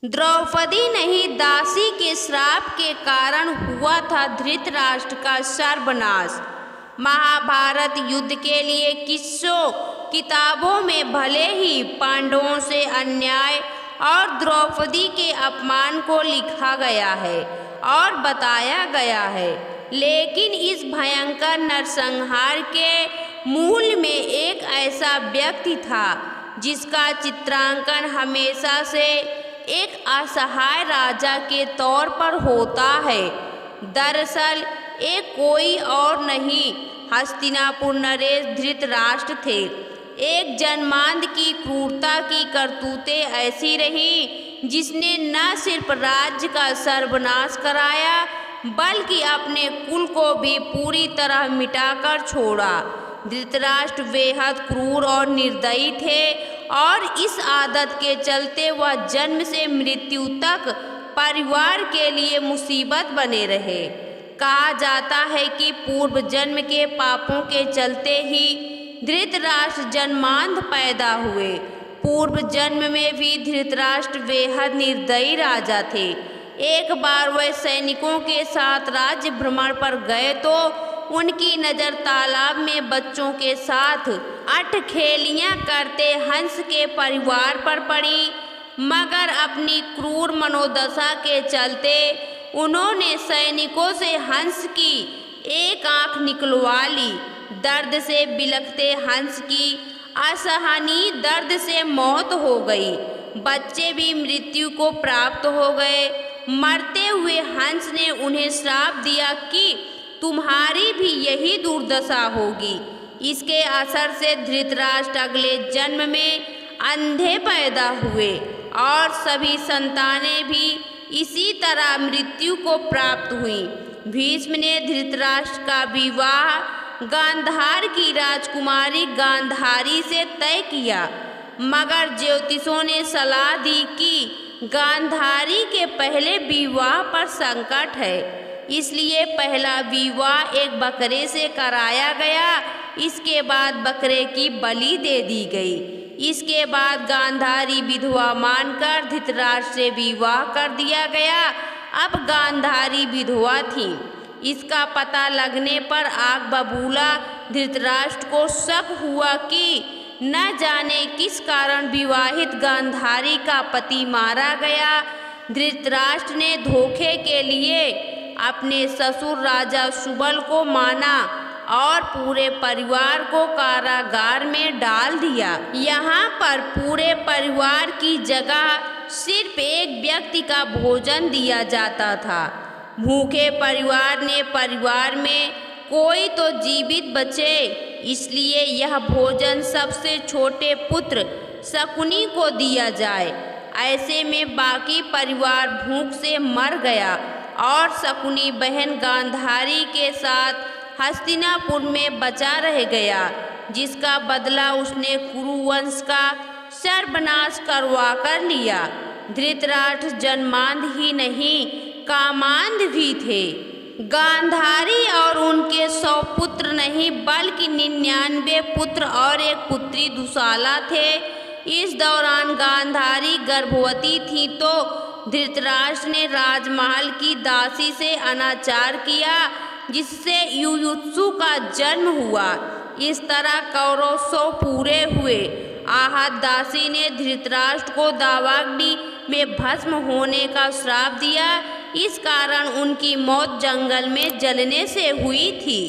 द्रौपदी नहीं, दासी के श्राप के कारण हुआ था धृतराष्ट्र का सर्वनाश। महाभारत युद्ध के लिए किस्सों किताबों में भले ही पांडवों से अन्याय और द्रौपदी के अपमान को लिखा गया है और बताया गया है, लेकिन इस भयंकर नरसंहार के मूल में एक ऐसा व्यक्ति था जिसका चित्रांकन हमेशा से एक असहाय राजा के तौर पर होता है। दरअसल एक कोई और नहीं, हस्तिनापुर नरेश धृतराष्ट्र थे। एक जन्मांध की क्रूरता की करतूतें ऐसी रही जिसने न सिर्फ राज्य का सर्वनाश कराया बल्कि अपने कुल को भी पूरी तरह मिटाकर छोड़ा। धृतराष्ट्र बेहद क्रूर और निर्दयी थे और इस आदत के चलते वह जन्म से मृत्यु तक परिवार के लिए मुसीबत बने रहे। कहा जाता है कि पूर्व जन्म के पापों के चलते ही धृतराष्ट्र जन्मांध पैदा हुए। पूर्व जन्म में भी धृतराष्ट्र बेहद निर्दयी राजा थे। एक बार वह सैनिकों के साथ राज्य भ्रमण पर गए तो उनकी नज़र तालाब में बच्चों के साथ अठखेलियां करते हंस के परिवार पर पड़ी, मगर अपनी क्रूर मनोदशा के चलते उन्होंने सैनिकों से हंस की एक आंख निकलवा ली। दर्द से बिलखते हंस की असहनीय दर्द से मौत हो गई। बच्चे भी मृत्यु को प्राप्त हो गए। मरते हुए हंस ने उन्हें श्राप दिया कि तुम्हारी भी यही दुर्दशा होगी। इसके असर से धृतराष्ट्र अगले जन्म में अंधे पैदा हुए और सभी संतानें भी इसी तरह मृत्यु को प्राप्त हुई। भीष्म ने धृतराष्ट्र का विवाह गांधार की राजकुमारी गांधारी से तय किया, मगर ज्योतिषों ने सलाह दी कि गांधारी के पहले विवाह पर संकट है, इसलिए पहला विवाह एक बकरे से कराया गया। इसके बाद बकरे की बलि दे दी गई। इसके बाद गांधारी विधवा मानकर धृतराष्ट्र से विवाह कर दिया गया। अब गांधारी विधवा थी। इसका पता लगने पर आग बबूला धृतराष्ट्र को शक हुआ कि न जाने किस कारण विवाहित गांधारी का पति मारा गया। धृतराष्ट्र ने धोखे के लिए अपने ससुर राजा सुबल को माना और पूरे परिवार को कारागार में डाल दिया। यहाँ पर पूरे परिवार की जगह सिर्फ एक व्यक्ति का भोजन दिया जाता था। भूखे परिवार ने परिवार में कोई तो जीवित बचे, इसलिए यह भोजन सबसे छोटे पुत्र शकुनी को दिया जाए। ऐसे में बाकी परिवार भूख से मर गया और शकुनी बहन गांधारी के साथ हस्तिनापुर में बचा रह गया, जिसका बदला उसने कुरुवंश का सर्वनाश करवा कर लिया। धृतराष्ट्र जन्मांध ही नहीं कामांध भी थे। गांधारी और उनके 100 पुत्र नहीं बल्कि 99 पुत्र और एक पुत्री दुशाला थे। इस दौरान गांधारी गर्भवती थी तो धृतराष्ट्र ने राजमहल की दासी से अनाचार किया, जिससे युयुत्सु का जन्म हुआ। इस तरह कौरव 100 पूरे हुए। आहत दासी ने धृतराष्ट्र को दावाग्नि में भस्म होने का श्राप दिया। इस कारण उनकी मौत जंगल में जलने से हुई थी।